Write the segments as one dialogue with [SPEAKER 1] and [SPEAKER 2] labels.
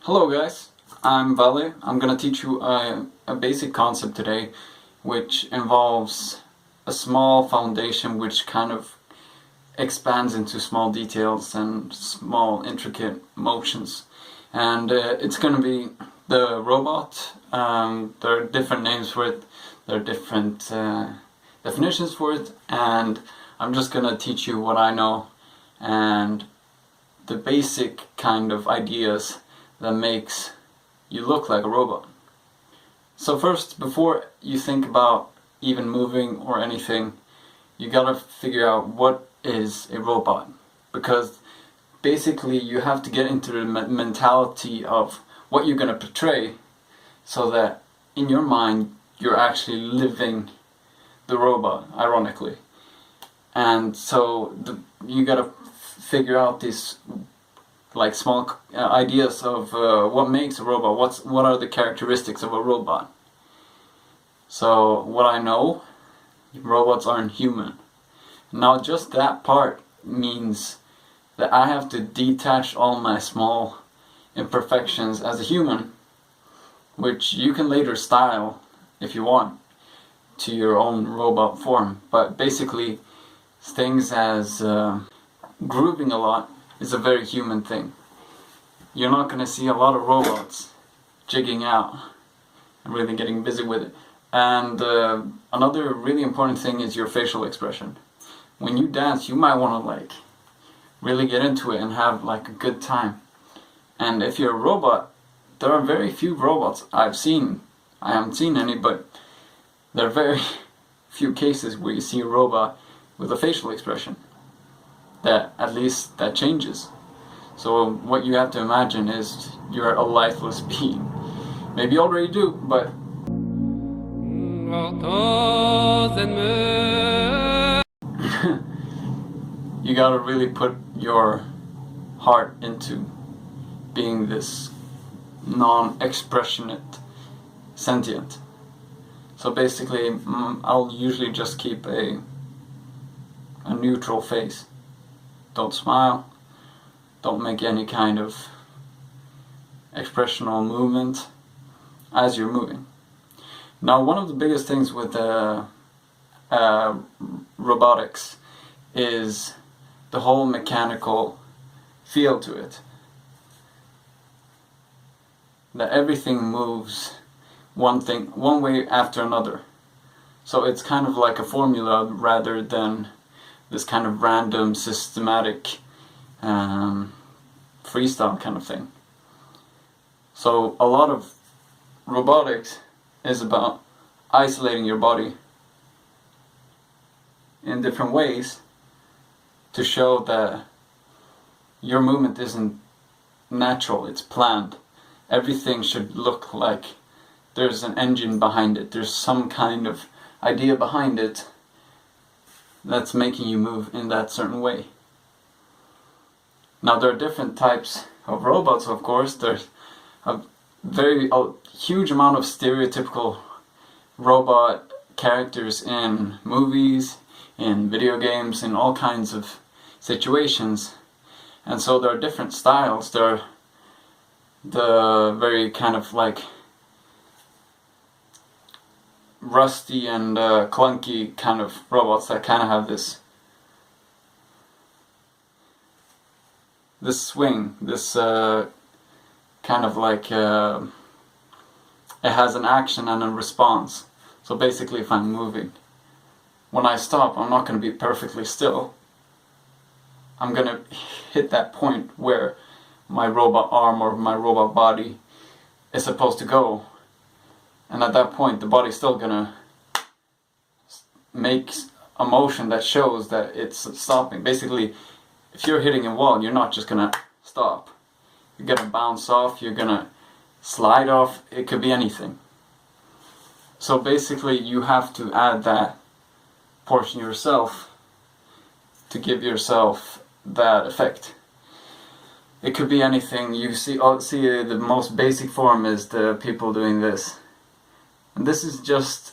[SPEAKER 1] Hello guys, I'm Vale. I'm gonna teach you a basic concept today which involves a small foundation which kind of expands into small details and small intricate motions. And it's gonna be the robot. There are different names for it, there are different definitions for it, and I'm just gonna teach you what I know and the basic kind of ideas that makes you look like a robot. So first, before you think about even moving or anything, you gotta figure out what is a robot, because basically you have to get into the mentality of what you're gonna portray, so that in your mind you're actually living the robot, ironically. And so you gotta figure out these like small ideas of what makes a robot, what are the characteristics of a robot. So what I know, robots aren't human. Now just that part means that I have to detach all my small imperfections as a human, which you can later style if you want to your own robot form. But basically things as grooving a lot is a very human thing. You're not going to see a lot of robots jigging out and really getting busy with it. And another really important thing is your facial expression. When you dance, you might want to like really get into it and have like a good time. And if you're a robot, there are very few robots I've seen. I haven't seen any, but there are very few cases where you see a robot with a facial expression that at least that changes. So what you have to imagine is you're a lifeless being. Maybe you already do, but you gotta really put your heart into being this non-expressionate sentient. So basically I'll usually just keep a neutral face. Don't smile, don't make any kind of expressional movement as you're moving. Now one of the biggest things with robotics is the whole mechanical feel to it. That everything moves one way after another. So it's kind of like a formula rather than this kind of random, systematic, freestyle kind of thing. So a lot of robotics is about isolating your body in different ways to show that your movement isn't natural, it's planned. Everything should look like there's an engine behind it, there's some kind of idea behind it that's making you move in that certain way. Now there are different types of robots, of course. There's a huge amount of stereotypical robot characters in movies, in video games, in all kinds of situations. And so there are different styles. There are the very kind of like rusty and clunky kind of robots that kind of have this swing, this kind of like it has an action and a response. So basically if I'm moving, when I stop, I'm not going to be perfectly still. I'm going to hit that point where my robot arm or my robot body is supposed to go. And at that point the body's still gonna make a motion that shows that it's stopping. Basically, if you're hitting a wall, you're not just gonna stop. You're gonna bounce off, you're gonna slide off, it could be anything. So basically you have to add that portion yourself to give yourself that effect. It could be anything. You see the most basic form is the people doing this. And this is just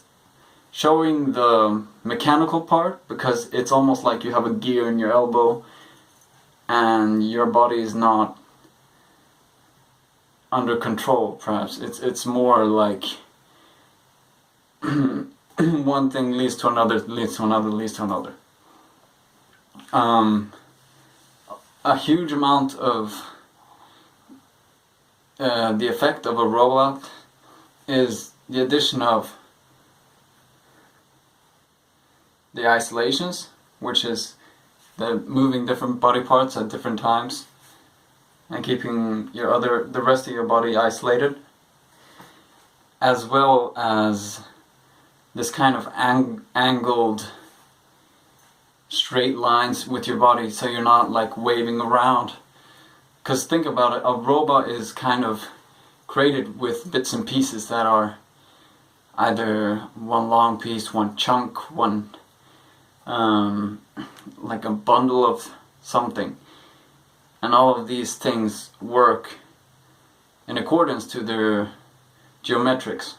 [SPEAKER 1] showing the mechanical part, because it's almost like you have a gear in your elbow and your body is not under control. Perhaps it's more like one thing leads to another, leads to another, leads to another. A huge amount of the effect of a robot is the addition of the isolations, which is the moving different body parts at different times and keeping the rest of your body isolated, as well as this kind of angled straight lines with your body, so you're not like waving around. Because think about it, a robot is kind of created with bits and pieces that are either one long piece, one chunk, one like a bundle of something, and all of these things work in accordance to their geometrics.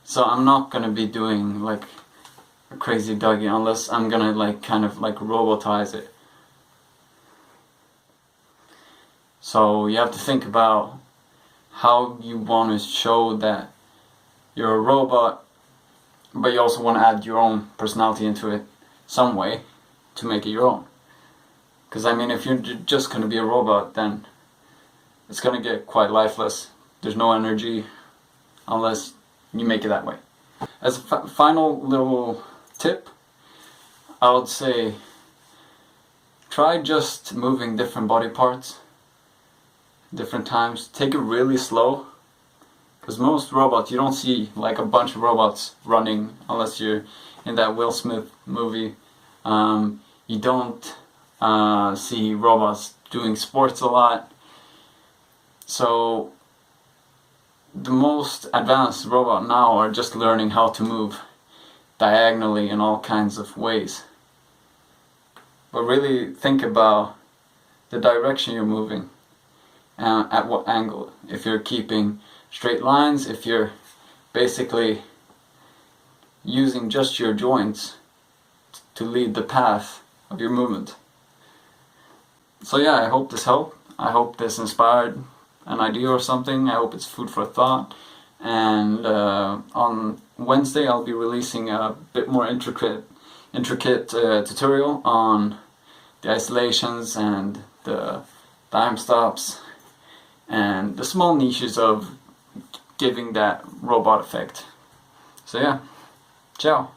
[SPEAKER 1] So I'm not gonna be doing like a crazy Dougie unless I'm gonna like kind of like robotize it. So you have to think about how you want to show that you're a robot, but you also want to add your own personality into it some way to make it your own. Because I mean, if you're just going to be a robot, then it's going to get quite lifeless. There's no energy unless you make it that way. As a final little tip, I would say try just moving different body parts different times. Take it really slow, because most robots, you don't see like a bunch of robots running unless you're in that Will Smith movie. You don't see robots doing sports a lot. So the most advanced robot now are just learning how to move diagonally in all kinds of ways. But really think about the direction you're moving. At what angle, if you're keeping straight lines, if you're basically using just your joints to lead the path of your movement. So yeah, I hope this helped. I hope this inspired an idea or something. I hope it's food for thought. And on Wednesday I'll be releasing a bit more intricate tutorial on the isolations and the time stops and the small niches of giving that robot effect. So yeah, ciao.